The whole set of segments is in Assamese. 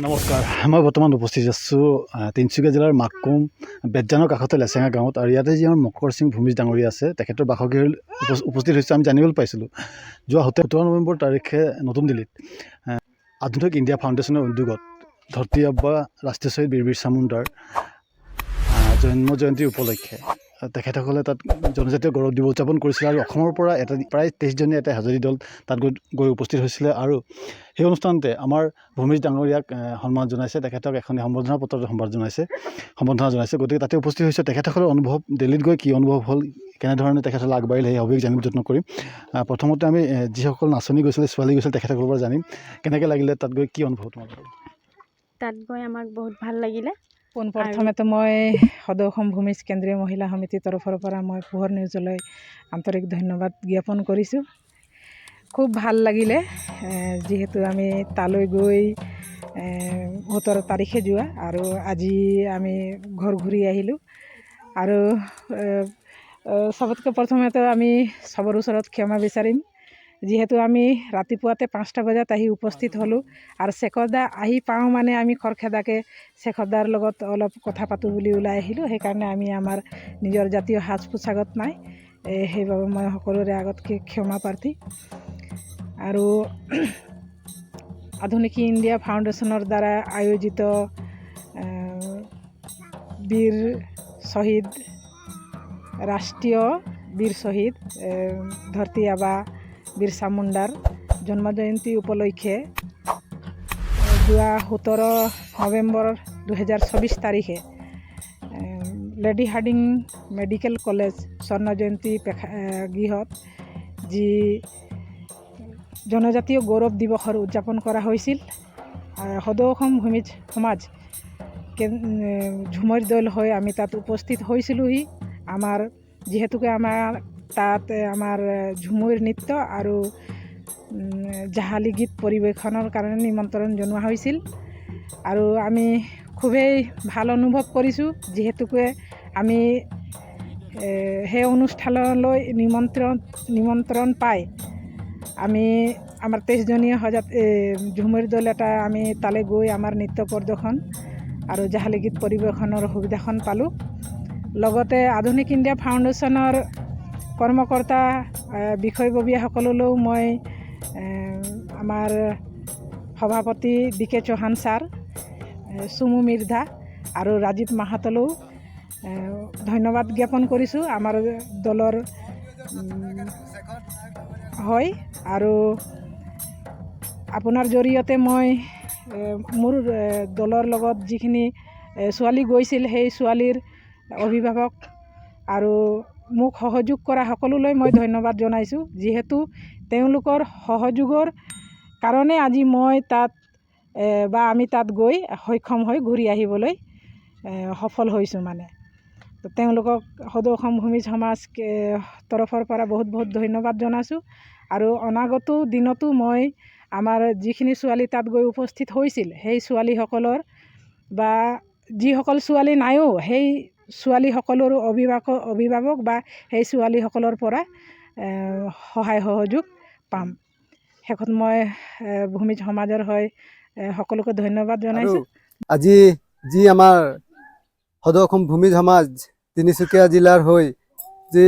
নমস্কাৰ, মই বৰ্তমান উপস্থিত আছোঁ তিনিচুকীয়া জিলাৰ মাকুম বেতজানৰ কাষতে লেচেঙা গাঁৱত। আৰু ইয়াতে যি আমাৰ মকৰ সিং ভূমিজ ডাঙৰীয়া আছে, তেখেতৰ বাসগৃহত উপস্থিত হৈছে। আমি জানিবলৈ পাইছিলোঁ যোৱা 17 নৱেম্বৰ তাৰিখে নতুন দিল্লীত আধুনিক ইণ্ডিয়া ফাউণ্ডেশ্যনৰ উদ্যোগত ধৰতী আব্বা ৰাষ্ট্ৰীয় শ্বহীদ বীৰ বিৰছা মুণ্ডাৰ জন্ম জয়ন্তী উপলক্ষে তেখেতসকলে তাত জনজাতীয় গৌৰৱ দিৱস উদযাপন কৰিছিলে। আৰু অসমৰ পৰা প্ৰায় 23জনীয়া এটা হাজৰী দল তাত গৈ উপস্থিত হৈছিলে। আৰু সেই অনুষ্ঠানতে আমাৰ ভূমিজ ডাঙৰীয়াক সন্মান জনাইছে, তেখেতক এখন সম্বৰ্ধনা পত্ৰ সম্বৰ্ধনা জনাইছে। গতিকে তাতে উপস্থিত হৈছে। তেখেতসকলৰ অনুভৱ, দিল্লীত গৈ কি অনুভৱ হ'ল, কেনেধৰণে তেখেতসকলে আগবাঢ়িলে, সেই সবিশেষ জানিব যত্ন কৰিম। প্ৰথমতে আমি যিসকল নাচনী গৈছিলে, ছোৱালী গৈছিলে, তেখেতসকলৰ পৰা জানিম কেনেকৈ লাগিলে, তাত গৈ কি অনুভৱ তোমালোকৰ? তাত গৈ আমাক বহুত ভাল লাগিলে। পোনপ্ৰথমেতো মই সদৌ অসম ভূমিজ কেন্দ্ৰীয় মহিলা সমিতিৰ তৰফৰ পৰা মই পোহৰ নিউজলৈ আন্তৰিক ধন্যবাদ জ্ঞাপন কৰিছোঁ। খুব ভাল লাগিলে, যিহেতু আমি তালৈ গৈ 17 তাৰিখে যোৱা আৰু আজি আমি ঘৰ ঘূৰি আহিলোঁ। আৰু চবতকৈ প্ৰথমেতো আমি চবৰ ওচৰত ক্ষমা বিচাৰিম, যিহেতু আমি ৰাতিপুৱাতে 5টা বজাত আহি উপস্থিত হ'লোঁ। আৰু শেখৰদা আহি পাওঁ মানে আমি খৰখেদাকৈ শেখৰদাৰ লগত অলপ কথা পাতোঁ বুলি ওলাই আহিলোঁ। সেইকাৰণে আমি আমাৰ নিজৰ জাতীয় সাজ পোছাকত নাই, সেইবাবে মই সকলোৰে আগত ক্ষমা প্ৰাৰ্থী। আৰু আধুনিক ইণ্ডিয়া ফাউণ্ডেশ্যনৰ দ্বাৰা আয়োজিত বীৰ শ্বহীদ ৰাষ্ট্ৰীয় বীৰ শ্বহীদ ধৰতী আবা বিৰছা মুণ্ডাৰ জন্ম জয়ন্তী উপলক্ষে যোৱা 17 নৱেম্বৰ 2024 তাৰিখে lady Hardinge medical college Swarna Jayanti গৃহত যি জনজাতীয় গৌৰৱ দিৱসৰ উদযাপন কৰা হৈছিল। সদৌ অসম ভূমিজ সমাজ ঝুমুৰ দল হৈ আমি তাত উপস্থিত হৈছিলোঁহি। আমাৰ যিহেতুকে আমাৰ তাত আমাৰ ঝুমুৰ নৃত্য আৰু জাহালী গীত পৰিৱেশনৰ কাৰণে নিমন্ত্ৰণ জনোৱা হৈছিল। আৰু আমি খুবেই ভাল অনুভৱ কৰিছোঁ, যিহেতুকে আমি সেই অনুষ্ঠানলৈ নিমন্ত্ৰণ পাই আমি আমাৰ 23জনীয়া ঝুমুৰ দল এটা আমি তালৈ গৈ আমাৰ নৃত্য প্ৰদৰ্শন আৰু জাহালী গীত পৰিৱেশনৰ সুবিধাখন পালোঁ। লগতে আধুনিক ইণ্ডিয়া ফাউণ্ডেশ্যনৰ কৰ্মকৰ্তা বিষয়ববীয়াসকললৈও মই আমাৰ সভাপতি DK চৌহান ছাৰ, চুমু মিৰ্ধা আৰু ৰাজীৱ মাহাতলৈও ধন্যবাদ জ্ঞাপন কৰিছোঁ আমাৰ দলৰ হয়। আৰু আপোনাৰ জৰিয়তে মই মোৰ দলৰ লগত যিখিনি ছোৱালী গৈছিল, সেই ছোৱালীৰ অভিভাৱক আৰু মোক সহযোগ কৰা সকলোলৈ মই ধন্যবাদ জনাইছোঁ, যিহেতু তেওঁলোকৰ সহযোগৰ কাৰণে আজি মই তাত বা আমি তাত গৈ সক্ষম হৈ ঘূৰি আহিবলৈ সফল হৈছোঁ। মানে তো তেওঁলোকক সদৌ অসম ভূমিজ সমাজ তৰফৰ পৰা বহুত বহুত ধন্যবাদ জনাইছোঁ। আৰু অনাগত দিনতো মই আমাৰ যিখিনি ছোৱালী তাত গৈ উপস্থিত হৈছিল, সেই ছোৱালীসকলৰ বা যিসকল ছোৱালী নাইও, সেই ছোৱালীসকলৰো অভিভাৱক বা সেই ছোৱালীসকলৰ পৰা সহায় সহযোগ পাম। শেষত মই ভূমিজ সমাজৰ হৈ সকলোকে ধন্যবাদ জনাইছোঁ। আজি যি আমাৰ সদৌ অসম ভূমিজ সমাজ তিনিচুকীয়া জিলাৰ হৈ যি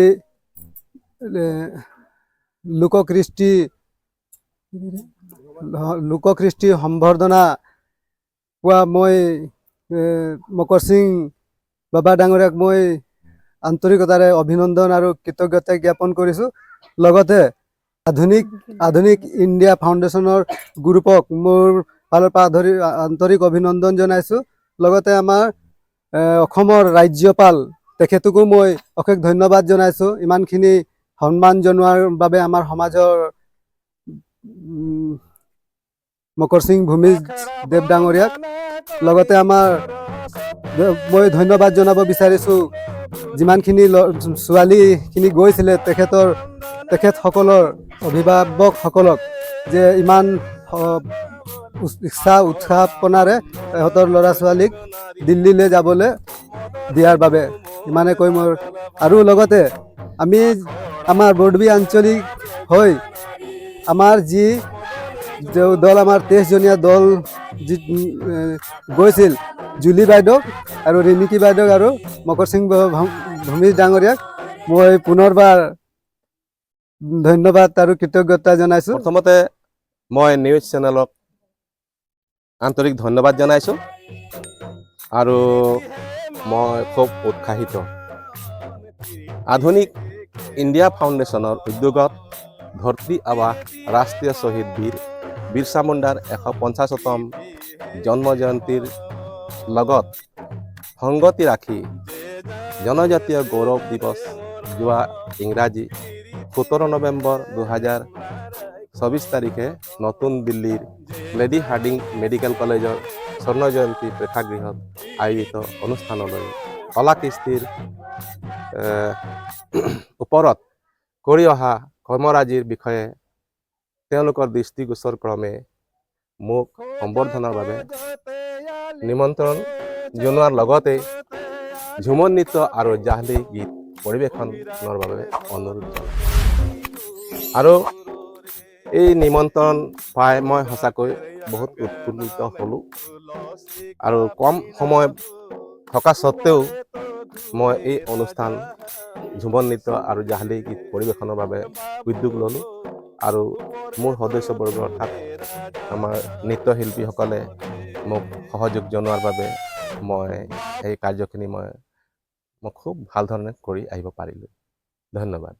লোককৃষ্টি সম্বৰ্ধনা পোৱা মই মকৰ সিং বাবা ডাঙৰীয়াক মই আন্তৰিকতাৰে অভিনন্দন আৰু কৃতজ্ঞতা জ্ঞাপন কৰিছোঁ। লগতে আধুনিক ইণ্ডিয়া ফাউণ্ডেশ্যনৰ গ্ৰুপক মোৰ ফালৰ পৰা আন্তৰিক অভিনন্দন জনাইছোঁ। লগতে আমাৰ অসমৰ ৰাজ্যপাল তেখেতকো মই অশেষ ধন্যবাদ জনাইছোঁ, ইমানখিনি সন্মান জনোৱাৰ বাবে আমাৰ সমাজৰ মকৰ সিং ভূমিজ দেৱ ডাঙৰীয়াক। লগতে মই ধন্যবাদ জনাব বিচাৰিছোঁ যিমানখিনি ছোৱালীখিনি গৈছিলে তেখেতসকলৰ অভিভাৱকসকলক, যে ইমান উৎসাহপনাৰে সিহঁতৰ ল'ৰা ছোৱালীক দিল্লীলৈ যাবলৈ দিয়াৰ বাবে ইমানে কৈ মোৰ। আৰু লগতে আমি আমাৰ বৰডুবি আঞ্চলিক হৈ আমাৰ যি দল আমাৰ 23জনীয়া দল যি গৈছিল, জুলি বাইদেউ আৰু ৰিমিকি বাইদেউ আৰু মকৰ সিং ভূমিজ ডাঙৰীয়াক মই পুনৰবাৰ ধন্যবাদ আৰু কৃতজ্ঞতা জনাইছোঁ। প্ৰথমতে মই নিউজ চেনেলক আন্তৰিক ধন্যবাদ জনাইছোঁ আৰু মই খুব উৎসাহিত। আধুনিক ইণ্ডিয়া ফাউণ্ডেশ্যনৰ উদ্যোগত ধৰতী আবা ৰাষ্ট্ৰীয় শ্বহীদ বীৰ বিৰছা মুণ্ডাৰ 150তম জন্ম জয়ন্তীৰ লগত সংগতি ৰাখি জনজাতীয় গৌৰৱ দিৱস যোৱা ইংৰাজী 17 নৱেম্বৰ 2024 তাৰিখে নতুন দিল্লীৰ লেডি হাৰ্ডিং মেডিকেল কলেজৰ স্বৰ্ণ জয়ন্তী প্ৰেক্ষাগৃহত আয়োজিত অনুষ্ঠানলৈ কলাকৃষ্টিৰ ওপৰত কৰি অহা কৰ্মৰাজিৰ বিষয়ে তেওঁলোকৰ দৃষ্টিগোচৰ ক্ৰমে মোক সম্বৰ্ধনাৰ বাবে নিমন্ত্ৰণ জনোৱাৰ লগতে ঝুমুৰ নৃত্য আৰু জাহ্লি গীত পৰিৱেশনৰ বাবে অনুৰোধ জনাইছোঁ। আৰু এই নিমন্ত্ৰণ পাই মই সঁচাকৈ বহুত উৎফুল্লিত হ'লোঁ আৰু কম সময় থকা স্বত্তেও মই এই অনুষ্ঠান ঝুমুৰ নৃত্য আৰু জাহ্লি গীত পৰিৱেশনৰ বাবে উদ্যোগ ল'লোঁ আৰু মোৰ সদস্যবৰ্গ অৰ্থাৎ আমাৰ নৃত্যশিল্পীসকলে মোক সহযোগ জনোৱাৰ বাবে মই এই কাৰ্যখিনি মই খুব ভাল ধৰণে কৰি আহিব পাৰিলোঁ। ধন্যবাদ।